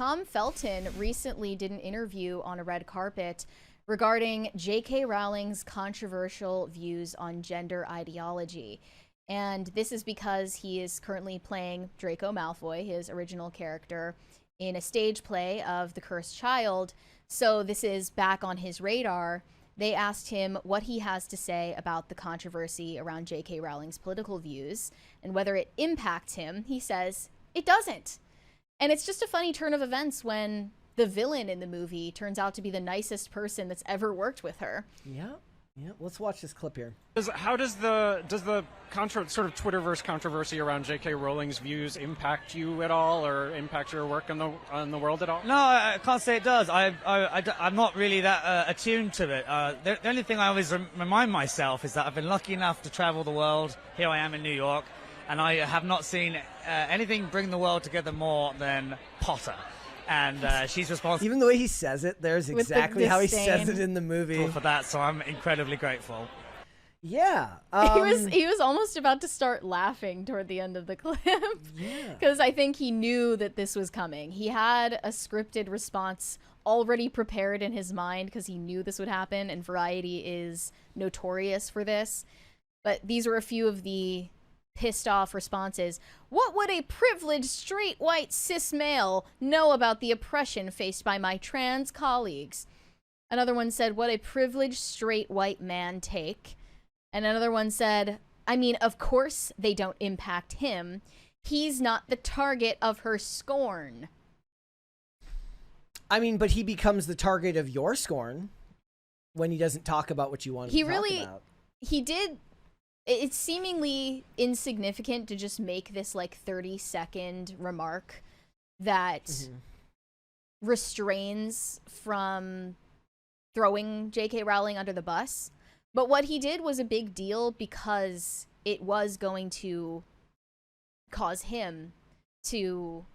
Tom Felton recently did an interview on a red carpet regarding JK Rowling's controversial views on gender ideology. And this is because he is currently playing Draco Malfoy, his original character, in a stage play of The Cursed Child. So this is back on his radar. They asked him what he has to say about the controversy around JK Rowling's political views and whether it impacts him. He says, it doesn't. And it's just a funny turn of events when the villain in the movie turns out to be the nicest person that's ever worked with her. Yeah. Yeah, let's watch this clip here. How does the sort of Twitterverse controversy around JK Rowling's views impact you at all, or impact your work on the world at all? No, I can't say it does. I'm not really that attuned to it. The only thing I always remind myself is that I've been lucky enough to travel the world. Here I am in New York, and I have not seen anything bring the world together more than Potter. And she's responsible. Even the way he says it, there's exactly how he says it in the movie. For that, so I'm incredibly grateful. Yeah. He was almost about to start laughing toward the end of the clip. Yeah. Because I think he knew that this was coming. He had a scripted response already prepared in his mind because he knew this would happen, and Variety is notorious for this. But these were a few of the pissed off responses. What would a privileged straight white cis male know about the oppression faced by my trans colleagues? Another one said, what a privileged straight white man take. And another one said, I mean, of course they don't impact him. He's not the target of her scorn. I mean, but he becomes the target of your scorn when he doesn't talk about what you want him to talk about. He did. It's seemingly insignificant to just make this like 30-second remark that restrains from throwing JK Rowling under the bus. But what he did was a big deal because it was going to cause him to,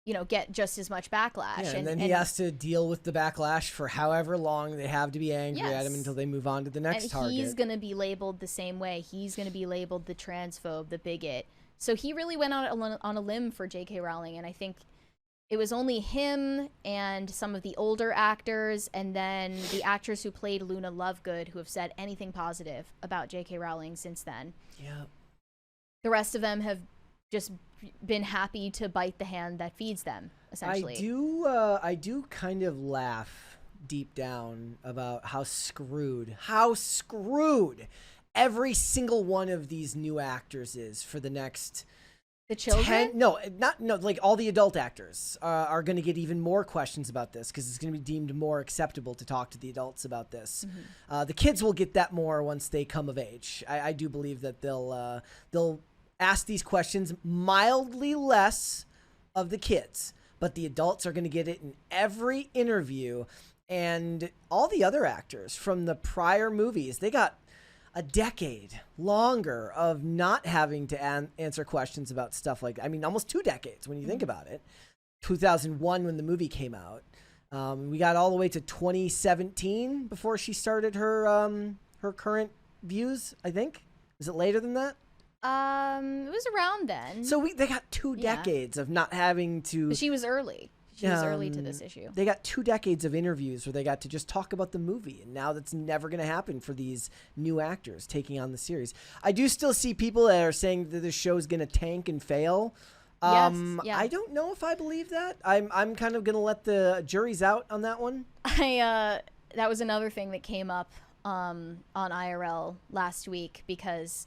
you know, get just as much backlash. Yeah, and then he has to deal with the backlash for however long they have to be angry at him until they move on to the next target. He's going to be labeled the same way. He's going to be labeled the transphobe, the bigot. So he really went out on a limb for JK Rowling, and I think it was only him and some of the older actors and then the actress who played Luna Lovegood who have said anything positive about JK Rowling since then. Yeah. The rest of them have just been happy to bite the hand that feeds them, essentially. I do kind of laugh deep down about how screwed every single one of these new actors is for the next... The children? Like all the adult actors are going to get even more questions about this because it's going to be deemed more acceptable to talk to the adults about this. The kids will get that more once they come of age. I do believe that they'll ask these questions mildly less of the kids, but the adults are going to get it in every interview. And all the other actors from the prior movies, they got a decade longer of not having to answer questions about stuff like, I mean, almost 2 decades when you think about it. 2001 when the movie came out. We got all the way to 2017 before she started her current views, I think. Is it later than that? It was around then. So they got 2 decades of not having to... But she was early. She was early to this issue. They got 2 decades of interviews where they got to just talk about the movie, and now that's never going to happen for these new actors taking on the series. I do still see people that are saying that the show's going to tank and fail. I don't know if I believe that. I'm kind of going to let the jury's out on that one. That was another thing that came up on IRL last week because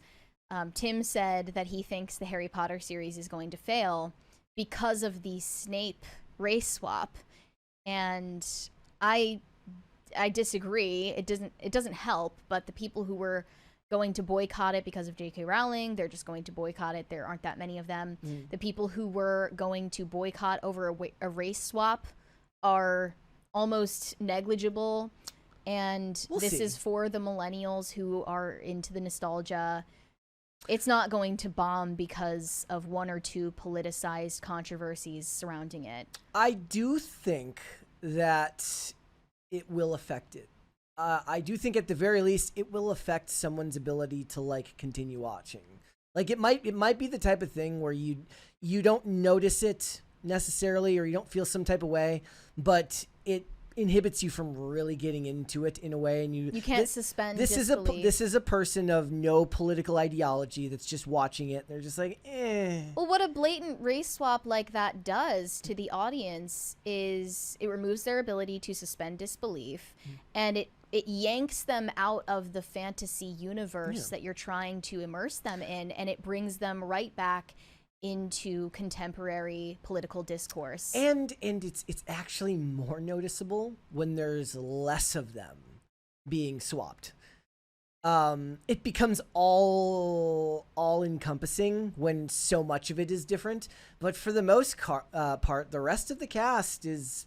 Tim said that he thinks the Harry Potter series is going to fail because of the Snape race swap, and I disagree. It doesn't help, but the people who were going to boycott it because of JK Rowling, they're just going to boycott it. There aren't that many of them. The people who were going to boycott over a race swap are almost negligible, and this is for the millennials who are into the nostalgia. It's not going to bomb because of 1 or 2 politicized controversies surrounding it. I do think that it will affect it. I do think at the very least it will affect someone's ability to like continue watching. Like it might be the type of thing where you don't notice it necessarily, or you don't feel some type of way, but it inhibits you from really getting into it in a way, and you can't suspend this disbelief. This is a person of no political ideology that's just watching it. They're just like, Well, what a blatant race swap like that does to the audience is it removes their ability to suspend disbelief, and it yanks them out of the fantasy universe that you're trying to immerse them in, and it brings them right back into contemporary political discourse. and it's actually more noticeable when there's less of them being swapped. It becomes all encompassing when so much of it is different, but for the most part, the rest of the cast is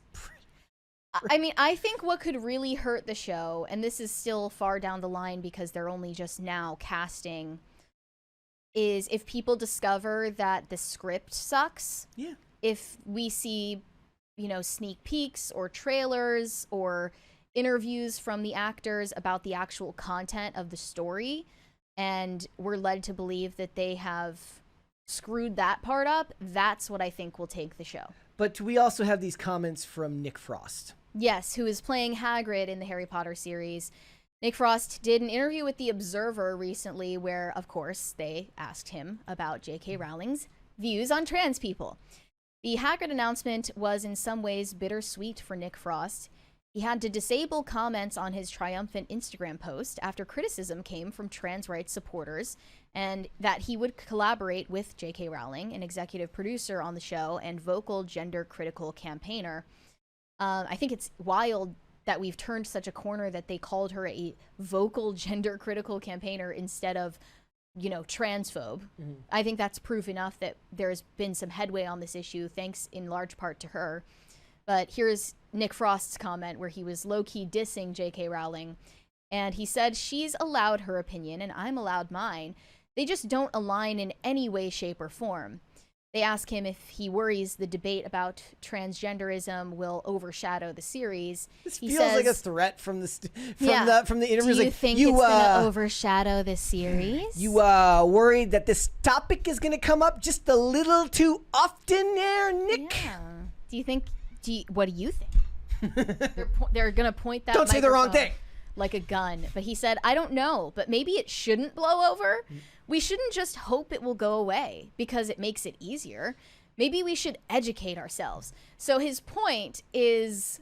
I mean, I think what could really hurt the show, and this is still far down the line because they're only just now casting, is if people discover that the script sucks. Yeah. If we see, sneak peeks or trailers or interviews from the actors about the actual content of the story, and we're led to believe that they have screwed that part up, that's what I think will take the show. But we also have these comments from Nick Frost. Yes, who is playing Hagrid in the Harry Potter series. Nick Frost did an interview with The Observer recently where, of course, they asked him about JK Rowling's views on trans people. The Hagrid announcement was in some ways bittersweet for Nick Frost. He had to disable comments on his triumphant Instagram post after criticism came from trans rights supporters and that he would collaborate with JK Rowling, an executive producer on the show and vocal gender-critical campaigner. I think it's wild that we've turned such a corner that they called her a vocal gender-critical campaigner instead of, transphobe. Mm-hmm. I think that's proof enough that there's been some headway on this issue, thanks in large part to her. But here's Nick Frost's comment where he was low-key dissing JK Rowling. And he said, "She's allowed her opinion and I'm allowed mine. They just don't align in any way, shape, or form." They ask him if he worries the debate about transgenderism will overshadow the series. This he feels says, like a threat from the interview. Do you think it's going to overshadow the series? You worried that this topic is going to come up just a little too often there, Nick? Yeah. What do you think? They're going to point that Don't say the wrong microphone thing. like a gun. But he said, I don't know, but maybe it shouldn't blow over. We shouldn't just hope it will go away because it makes it easier. Maybe we should educate ourselves. So his point is,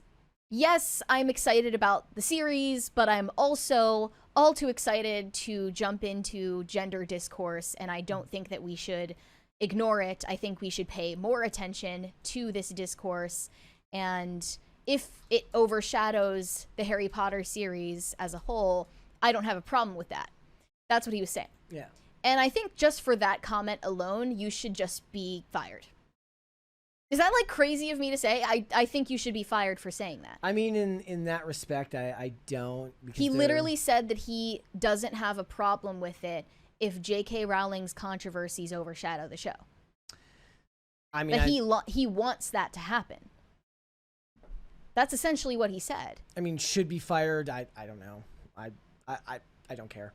yes, I'm excited about the series, but I'm also all too excited to jump into gender discourse, and I don't think that we should ignore it. I think we should pay more attention to this discourse, and if it overshadows the Harry Potter series as a whole, I don't have a problem with that. That's what he was saying. Yeah. And I think just for that comment alone, you should just be fired. Is that crazy of me to say? I think you should be fired for saying that. I mean, in that respect, I don't. He literally said that he doesn't have a problem with it if J.K. Rowling's controversies overshadow the show. I mean, that he wants that to happen. That's essentially what he said. I mean, should be fired. I don't know. I don't care.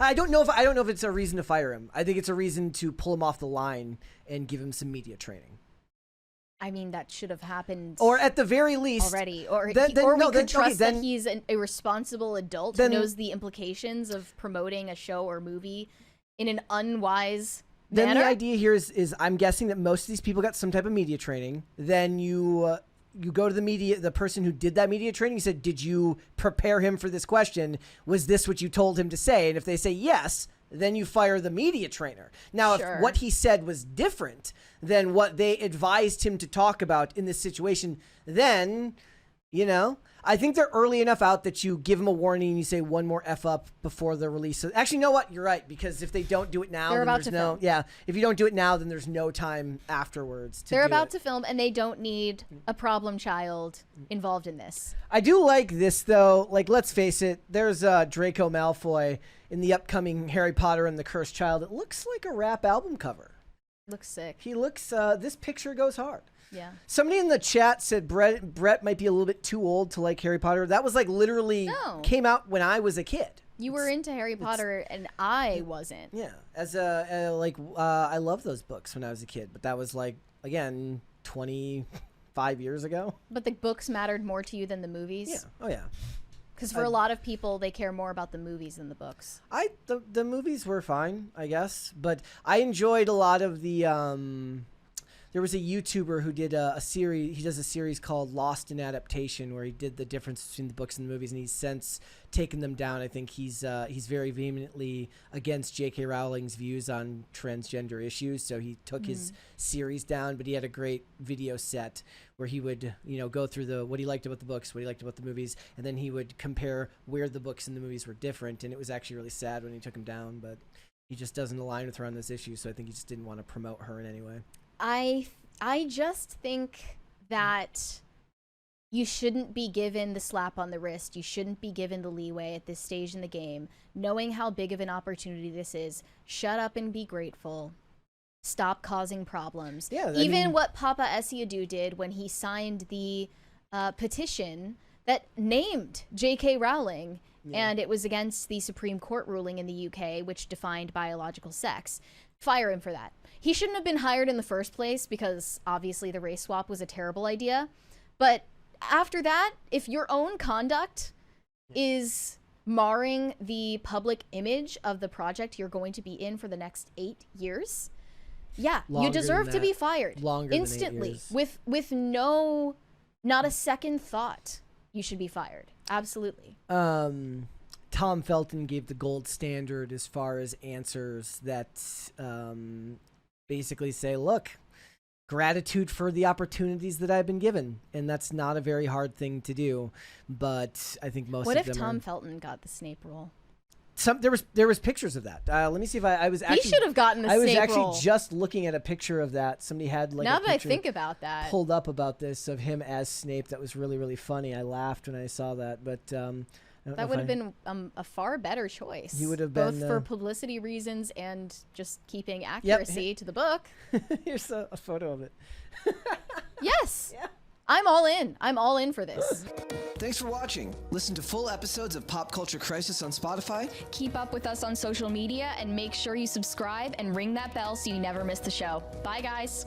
I don't know if it's a reason to fire him. I think it's a reason to pull him off the line and give him some media training. I mean, that should have happened, or at the very least, already. Or we could trust that he's a responsible adult who knows the implications of promoting a show or movie in an unwise manner. Then the idea here is I'm guessing that most of these people got some type of media training. Then you go to the person who did that media training, you said, did you prepare him for this question? Was this what you told him to say? And if they say yes, then you fire the media trainer. Now, Sure. if what he said was different than what they advised him to talk about in this situation, then, I think they're early enough out that you give them a warning and you say one more F up before the release. Actually, you know what? You're right, because if they don't do it now, They're then about there's to film. if you don't do it now, then there's no time afterwards to They're about to to film, and they don't need a problem child involved in this. I do like this, though. Let's face it, there's Draco Malfoy in the upcoming Harry Potter and the Cursed Child. It looks like a rap album cover. Looks sick. He looks, this picture goes hard. Yeah. Somebody in the chat said Brett might be a little bit too old to like Harry Potter. That was literally came out when I was a kid. You were into Harry Potter, and I wasn't. Yeah. As I love those books when I was a kid, but that was again, 25 years ago. But the books mattered more to you than the movies? Yeah. Oh, yeah. Because for a lot of people, they care more about the movies than the books. The movies were fine, I guess. But I enjoyed a lot of the... there was a YouTuber who did a series. He does a series called Lost in Adaptation, where he did the difference between the books and the movies, and he's since taken them down. I think he's very vehemently against JK Rowling's views on transgender issues, so he took his series down. But he had a great video set where he would, go through what he liked about the books, what he liked about the movies, and then he would compare where the books and the movies were different. And it was actually really sad when he took them down, but he just doesn't align with her on this issue, so I think he just didn't want to promote her in any way. I just think that you shouldn't be given the slap on the wrist. You shouldn't be given the leeway at this stage in the game. Knowing how big of an opportunity this is, shut up and be grateful. Stop causing problems. Yeah, Even what Papa Esiadu did when he signed the petition that named JK Rowling, and it was against the Supreme Court ruling in the UK, which defined biological sex. Fire him for that. He shouldn't have been hired in the first place because obviously the race swap was a terrible idea. But after that, if your own conduct is marring the public image of the project you're going to be in for the next 8 years, you deserve to be fired instantly with not a second thought. You should be fired. Absolutely. Tom Felton gave the gold standard as far as answers that basically say, look, gratitude for the opportunities that I've been given. And that's not a very hard thing to do. But I think most What of if them Tom Felton got the Snape role? There was pictures of that. Let me see if I was actually... He should have gotten the Snape role. I was actually just looking at a picture of that. Somebody had now that I think about that, pulled up about this of him as Snape. That was really, really funny. I laughed when I saw that. But... that would have been a far better choice. He would have been both for publicity reasons and just keeping accuracy to the book. Here's a photo of it. Yes. Yeah. I'm all in. I'm all in for this. Thanks for watching. Listen to full episodes of Pop Culture Crisis on Spotify. Keep up with us on social media and make sure you subscribe and ring that bell so you never miss the show. Bye, guys.